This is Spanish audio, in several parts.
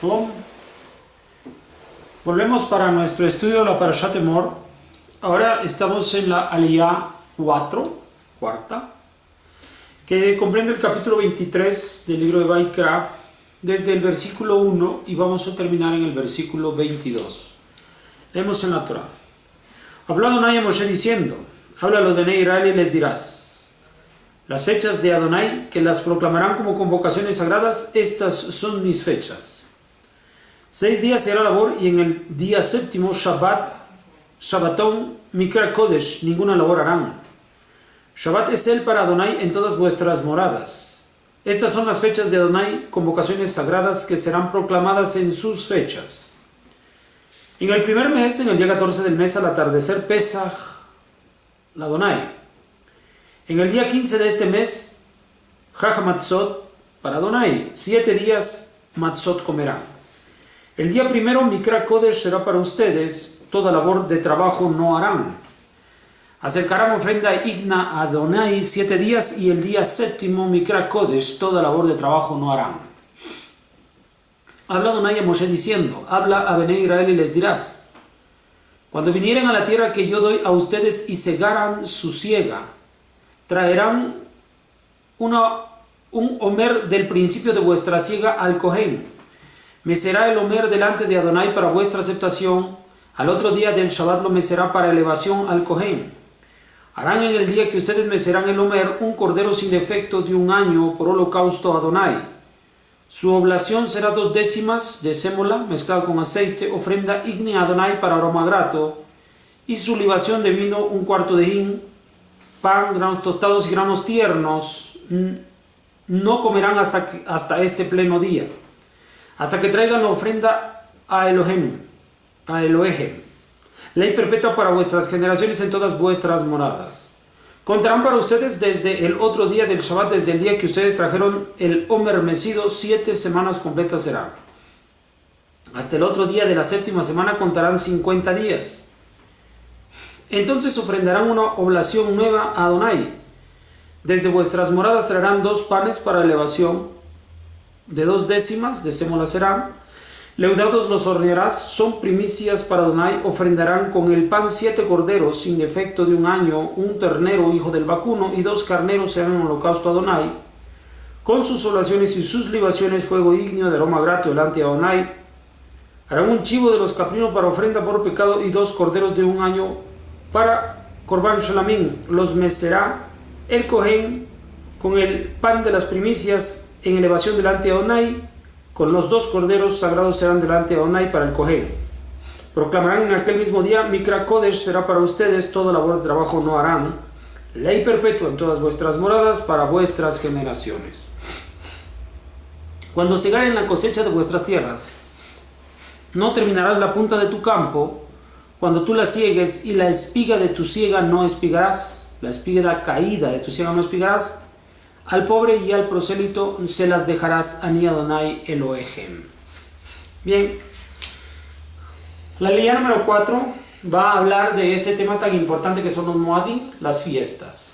Shalom. Volvemos para nuestro estudio de la Parashat Emor. Ahora estamos en la Aliyah 4, cuarta, que comprende el capítulo 23 del libro de Vaikra, desde el versículo 1 y vamos a terminar en el versículo 22. Leemos en la Torah. Habló Adonai a Moshe diciendo: habla a los de Israel y les dirás: las fechas de Adonai, que las proclamarán como convocaciones sagradas, estas son mis fechas. 6 días será labor, y en el día séptimo, Shabbatón, Mikra Kodesh, ninguna labor harán. Shabbat es el para Adonai en todas vuestras moradas. Estas son las fechas de Adonai, convocaciones sagradas que serán proclamadas en sus fechas. En el primer mes, en el día 14 del mes, al atardecer, Pesach, la Adonai. En el día 15 de este mes, Chag Matzot para Adonai, 7 días Matzot comerán. El día primero, Mikra Kodesh, será para ustedes, toda labor de trabajo no harán. Acercarán ofrenda igna a Adonai 7 días, y el día séptimo, Mikra Kodesh, toda labor de trabajo no harán. Habla Adonai a Moshe diciendo: habla a Bnei Israel y les dirás: cuando vinieren a la tierra que yo doy a ustedes y segaran su siega, traerán un omer del principio de vuestra siega al Cohen. Mecerá el omer delante de Adonai para vuestra aceptación. Al otro día del Shabbat lo mecerá para elevación al Cohen. Harán en el día que ustedes mecerán el omer un cordero sin defecto de 1 año por holocausto a Adonai. Su oblación será 2 décimas de sémola mezclada con aceite, ofrenda ígnea a Adonai para aroma grato, y su libación de vino 1/4 de hin. Pan, granos tostados y granos tiernos no comerán hasta este pleno día, hasta que traigan la ofrenda a Elohim. Ley perpetua para vuestras generaciones en todas vuestras moradas. Contarán para ustedes desde el otro día del Shabbat, desde el día que ustedes trajeron el homer mecido, 7 semanas completas serán. Hasta el otro día de la 7ª semana contarán 50 días. Entonces ofrendarán una oblación nueva a Adonai. Desde vuestras moradas traerán 2 panes para elevación, de 2 décimas de sémola serán. Leudados los hornearás, son primicias para Adonai. Ofrendarán con el pan 7 corderos sin defecto de 1 año, 1 ternero hijo del vacuno, y 2 carneros serán en holocausto a Adonai. Con sus oblaciones y sus libaciones, fuego ígneo de aroma grato delante de Adonai. Harán un chivo de los caprinos para ofrenda por pecado, y 2 corderos de 1 año para Korban Sholamim. Los mecerá el Cohen con el pan de las primicias en elevación delante de Adonai. Con los 2 corderos sagrados serán delante de Adonai para el Cohen. Proclamarán en aquel mismo día: Mikra Kodesh será para ustedes, toda labor de trabajo no harán. Ley perpetua en todas vuestras moradas para vuestras generaciones. Cuando segaren la cosecha de vuestras tierras, no terminarás la punta de tu campo. Cuando tú la siegues, y la espiga de tu siega no espigarás, la espiga caída de tu siega no espigarás. Al pobre y al prosélito se las dejarás, Ani Adonai Elohim. Bien, la Aliyah número 4 va a hablar de este tema tan importante que son los Moadim, las fiestas.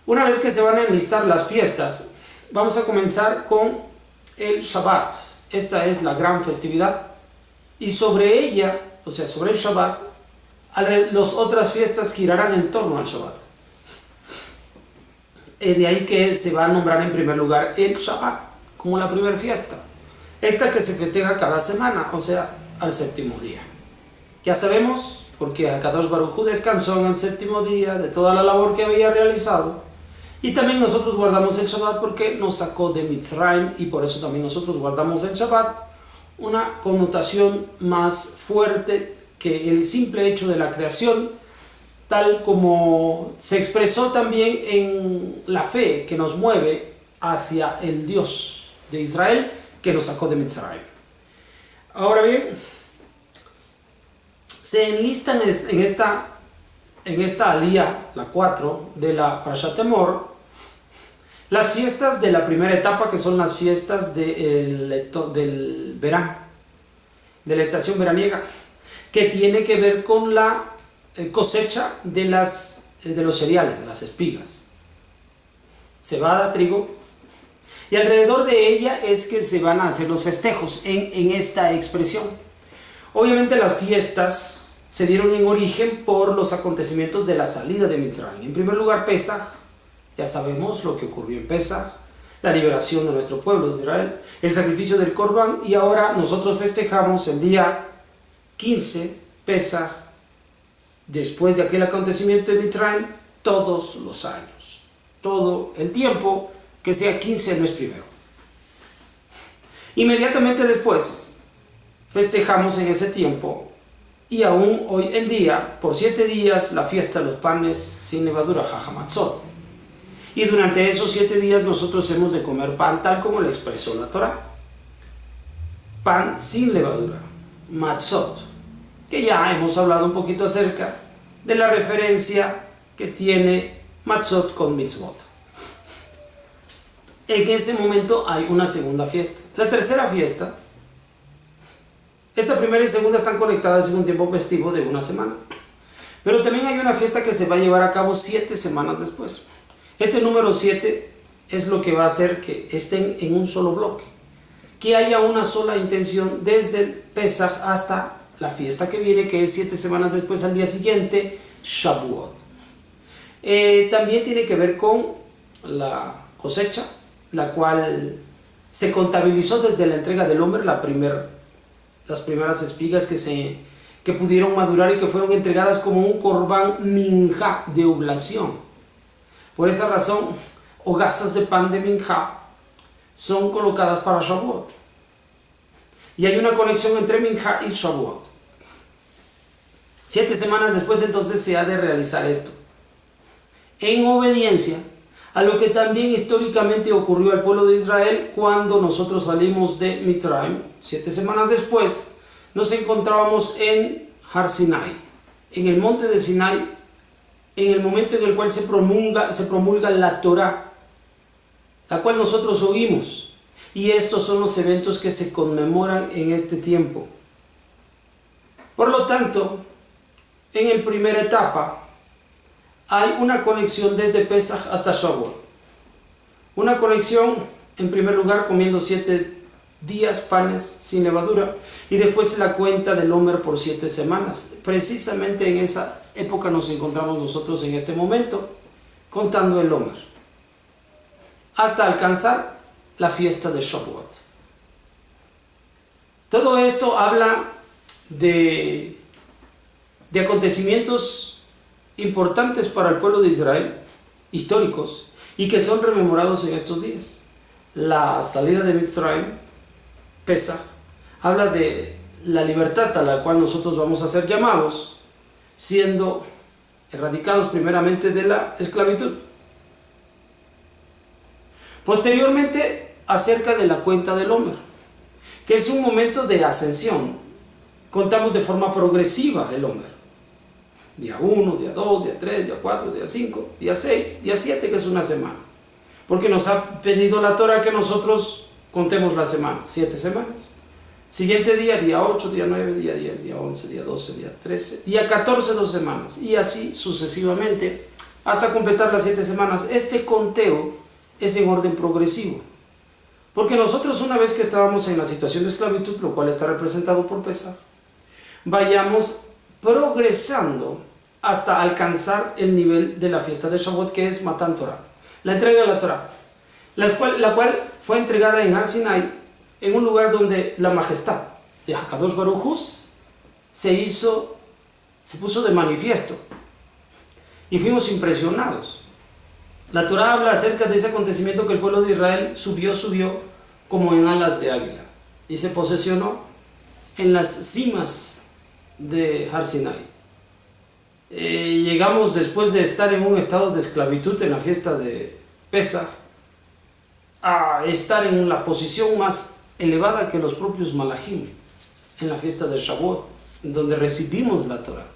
Una vez que se van a enlistar las fiestas, vamos a comenzar con el Shabbat. Esta es la gran festividad, y sobre ella, o sea, sobre el Shabbat, las otras fiestas girarán en torno al Shabbat. De ahí que se va a nombrar en primer lugar el Shabbat como la primera fiesta. Esta que se festeja cada semana, o sea, al 7º día. Ya sabemos, porque Akadosh Baruj Hu descansó en el 7º día de toda la labor que había realizado. Y también nosotros guardamos el Shabbat porque nos sacó de Mitzrayim, y por eso también nosotros guardamos el Shabbat. Una connotación más fuerte que el simple hecho de la creación, tal como se expresó también en la fe que nos mueve hacia el Dios de Israel que nos sacó de Mitzrayim. Ahora bien, se enlistan en esta Aliyah, la 4 de la Parashat Emor, las fiestas de la primera etapa, que son las fiestas del verano, de la estación veraniega, que tiene que ver con la cosecha de los cereales, de las espigas, cebada, trigo, Y alrededor de ella es que se van a hacer los festejos en esta expresión. Obviamente las fiestas se dieron en origen por los acontecimientos de la salida de Mitzrayim. En primer lugar, Pesaj, ya sabemos lo que ocurrió en Pesaj, la liberación de nuestro pueblo de Israel, el sacrificio del Corbán, y ahora nosotros festejamos el día 15, Pesaj, después de aquel acontecimiento de Mitzrayim, todos los años, todo el tiempo, que sea 15 el mes primero. Inmediatamente después, festejamos en ese tiempo, y aún hoy en día, por 7 días, la fiesta de los panes sin levadura, Hajamatzot. Y durante esos 7 días nosotros hemos de comer pan tal como lo expresó la Torá. Pan sin levadura, matzot, que ya hemos hablado un poquito acerca de la referencia que tiene matzot con mitzvot. En ese momento hay una segunda fiesta. La tercera fiesta, esta primera y segunda están conectadas en un tiempo festivo de una semana. Pero también hay una fiesta que se va a llevar a cabo 7 semanas después. Este número 7 es lo que va a hacer que estén en un solo bloque, que haya una sola intención desde el Pesaj hasta la fiesta que viene, que es 7 semanas después, al día siguiente, Shavuot. También tiene que ver con la cosecha, la cual se contabilizó desde la entrega del Homer, las primeras espigas que pudieron madurar y que fueron entregadas como un corbán minjá de oblación. Por esa razón, hogazas de pan de minjá son colocadas para Shavuot. Y hay una conexión entre minjá y Shavuot. 7 semanas después entonces se ha de realizar esto, en obediencia a lo que también históricamente ocurrió al pueblo de Israel cuando nosotros salimos de Mitzrayim. 7 semanas después nos encontrábamos en Har Sinai, en el monte de Sinai, en el momento en el cual se promulga la Torá, la cual nosotros oímos, y estos son los eventos que se conmemoran en este tiempo. Por lo tanto, en la primera etapa hay una conexión desde Pesaj hasta Shavuot. Una conexión, en primer lugar, comiendo 7 días panes sin levadura, y después la cuenta del Homer por 7 semanas. Precisamente en esa época nos encontramos nosotros en este momento, contando el Homer, hasta alcanzar la fiesta de Shavuot. Todo esto habla de acontecimientos importantes para el pueblo de Israel, históricos, y que son rememorados en estos días. La salida de Mitzrayim, Pesaj, habla de la libertad a la cual nosotros vamos a ser llamados, siendo erradicados primeramente de la esclavitud. Posteriormente, acerca de la cuenta del Homer, que es un momento de ascensión. Contamos de forma progresiva el Homer. Día 1, día 2, día 3, día 4, día 5, día 6, día 7, que es una semana. Porque nos ha pedido la Torah que nosotros contemos la semana, 7 semanas. Siguiente día, día 8, día 9, día 10, día 11, día 12, día 13, día 14, 2 semanas. Y así sucesivamente hasta completar las 7 semanas. Este conteo es en orden progresivo. Porque nosotros, una vez que estábamos en la situación de esclavitud, lo cual está representado por Pesaj, vayamos progresando hasta alcanzar el nivel de la fiesta de Shavuot, que es Matan Torah, la entrega de la Torah, la cual fue entregada en Har Sinai, en un lugar donde la majestad de Hakadosh Baruj Hu se puso de manifiesto, y fuimos impresionados. La Torah habla acerca de ese acontecimiento que el pueblo de Israel subió como en alas de águila y se posesionó en las cimas de Har Sinai. Llegamos, después de estar en un estado de esclavitud en la fiesta de Pesaj, a estar en la posición más elevada que los propios Malachim en la fiesta de Shavuot, donde recibimos la Torah.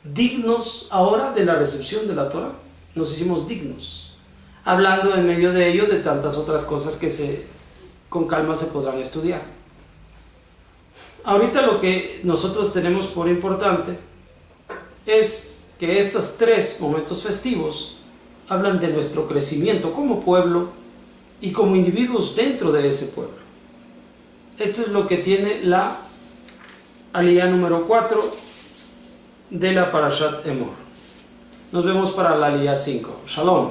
Dignos ahora de la recepción de la Torah, nos hicimos dignos, hablando en medio de ello de tantas otras cosas que con calma se podrán estudiar. Ahorita lo que nosotros tenemos por importante es que estos 3 momentos festivos hablan de nuestro crecimiento como pueblo y como individuos dentro de ese pueblo. Esto es lo que tiene la aliyá número 4 de la Parashat Emor. Nos vemos para la aliyá 5. Shalom.